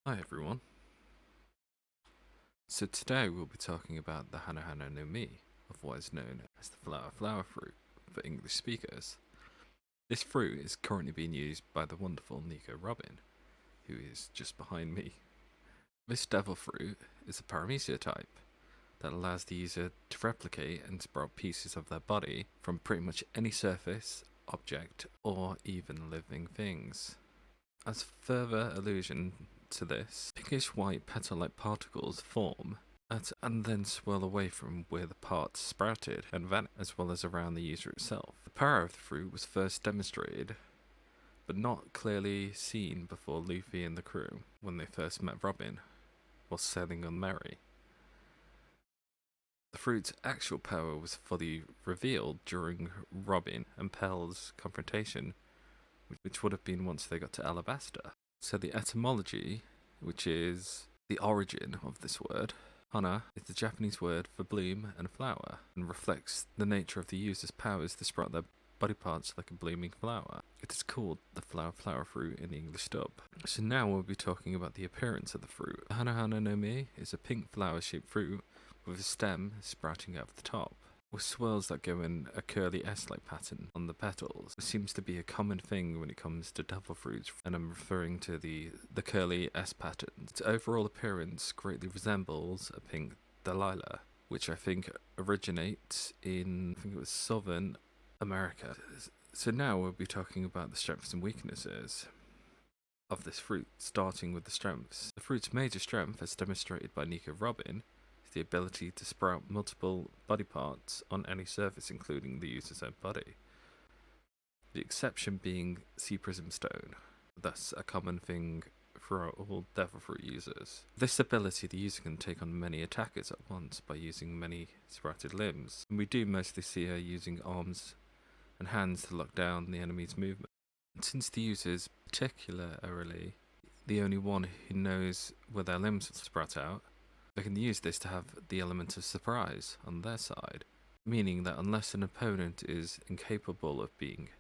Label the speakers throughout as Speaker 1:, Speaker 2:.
Speaker 1: Hi everyone. So today we'll be talking about the Hana Hana no Mi, otherwise known as the flower fruit for English speakers. This fruit is currently being used by the wonderful Nico Robin, who is just behind me. This devil fruit is a paramecia type that allows the user to replicate and sprout pieces of their body from pretty much any surface, object, or even living things. As further allusion to this, pinkish white petal-like particles form and then swirl away from where the parts sprouted and vanish, as well as around the user itself. The power of the fruit was first demonstrated, but not clearly seen before Luffy and the crew when they first met Robin while sailing on Merry. The fruit's actual power was fully revealed during Robin and Pell's confrontation, which would have been once they got to Alabasta. So the etymology, which is the origin of this word, Hana, is the Japanese word for bloom and flower, and reflects the nature of the user's powers to sprout their body parts like a blooming flower. It is called the flower fruit in the English dub. So now we'll be talking about the appearance of the fruit. Hana Hana no Mi is a pink flower-shaped fruit with a stem sprouting out of the top, with swirls that go in a curly S-like pattern on the petals. It seems to be a common thing when it comes to devil fruits, and I'm referring to the curly S pattern. Its overall appearance greatly resembles a pink Delilah, which I think originates in, I think it was Southern America. So now we'll be talking about the strengths and weaknesses of this fruit, starting with the strengths. The fruit's major strength, as demonstrated by Nico Robin, the ability to sprout multiple body parts on any surface, including the user's own body. The exception being sea prism stone, thus a common thing for all devil fruit users. This ability, the user can take on many attackers at once by using many sprouted limbs, and we do mostly see her using arms and hands to lock down the enemy's movement. And since the user is particularly the only one who knows where their limbs will sprout out, they can use this to have the element of surprise on their side, meaning that unless an opponent is incapable of being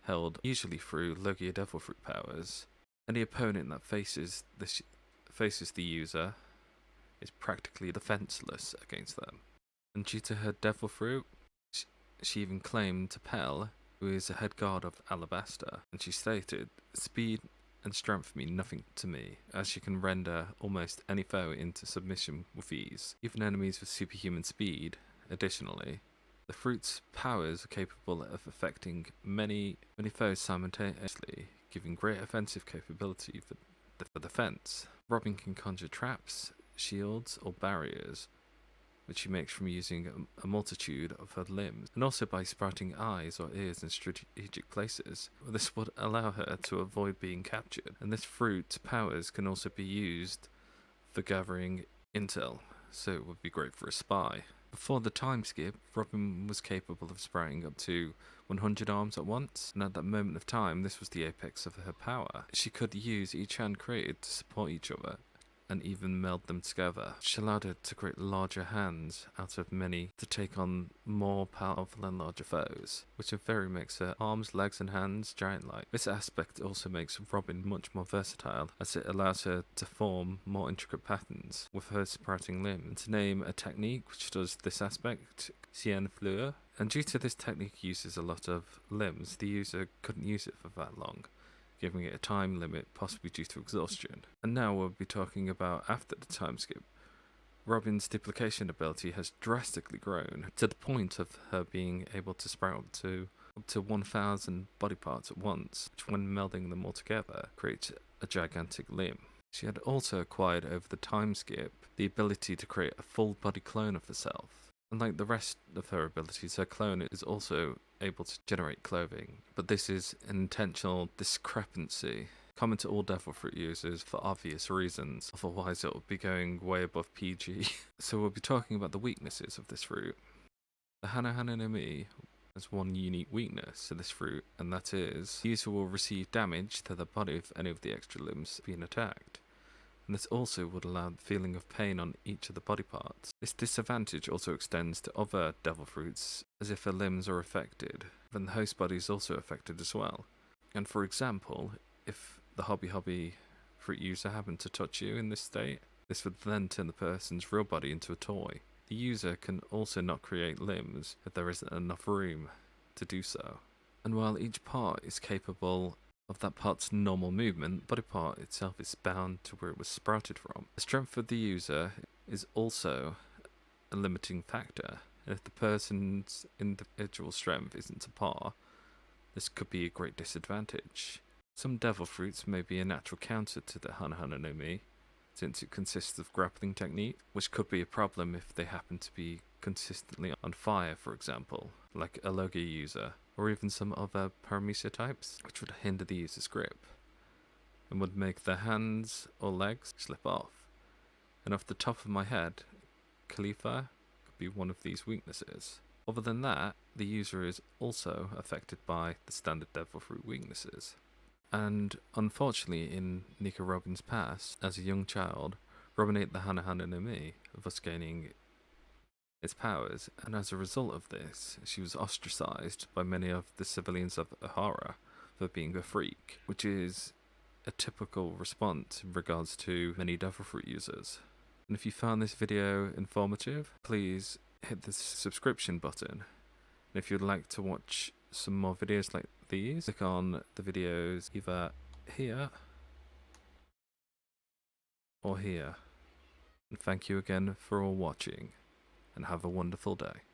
Speaker 1: held, usually through Logia Devil Fruit powers, any opponent that faces the user is practically defenseless against them. And due to her Devil Fruit, she even claimed to Pell, who is a head guard of Alabasta, and she stated, "Speed and strength mean nothing to me, as she can render almost any foe into submission with ease, even enemies with superhuman speed." Additionally, the fruit's powers are capable of affecting many foes simultaneously, giving great offensive capability for defense. Robin can conjure traps, shields, or barriers, which she makes from using a multitude of her limbs, and also by sprouting eyes or ears in strategic places. This would allow her to avoid being captured, and this fruit's powers can also be used for gathering intel, so it would be great for a spy. Before the time skip, Robin was capable of sprouting up to 100 arms at once, and at that moment of time, this was the apex of her power. She could use each hand created to support each other, and even meld them together, which allowed her to create larger hands out of many to take on more powerful and larger foes, which in theory makes her arms, legs, and hands giant-like. This aspect also makes Robin much more versatile, as it allows her to form more intricate patterns with her sprouting limbs. And to name a technique which does this aspect, Cien Fleur, and due to this technique uses a lot of limbs, the user couldn't use it for that long, giving it a time limit, possibly due to exhaustion. And now we'll be talking about after the time skip. Robin's duplication ability has drastically grown, to the point of her being able to sprout up to 1,000 body parts at once, which when melding them all together creates a gigantic limb. She had also acquired over the time skip the ability to create a full body clone of herself. Unlike the rest of her abilities, her clone is also able to generate clothing, but this is an intentional discrepancy common to all devil fruit users for obvious reasons, otherwise it would be going way above PG. So we'll be talking about the weaknesses of this fruit. The Hana Hana no Mi has one unique weakness to this fruit, and that is the user will receive damage to the body of any of the extra limbs being attacked. And this also would allow the feeling of pain on each of the body parts. This disadvantage also extends to other devil fruits, as if her limbs are affected, then the host body is also affected as well. And for example, if the Hobby fruit user happened to touch you in this state, this would then turn the person's real body into a toy. The user can also not create limbs if there isn't enough room to do so. And while each part is capable of that part's normal movement, the body part itself is bound to where it was sprouted from. The strength of the user is also a limiting factor, and if the person's individual strength isn't to par, this could be a great disadvantage. Some devil fruits may be a natural counter to the Hana Hana no Mi, since it consists of grappling technique, which could be a problem if they happen to be consistently on fire, for example, like a Logia user, or even some other Paramecia types, which would hinder the user's grip, and would make their hands or legs slip off. And off the top of my head, Khalifa could be one of these weaknesses. Other than that, the user is also affected by the standard devil fruit weaknesses. And unfortunately, in Nico Robin's past, as a young child, Robin ate the Hana Hana no Mi, thus gaining its powers, and as a result of this, she was ostracized by many of the civilians of Ohara for being a freak, which is a typical response in regards to many devil fruit users. And if you found this video informative, please hit the subscription button. And if you'd like to watch some more videos like these, click on the videos either here or here. And thank you again for all watching, and have a wonderful day.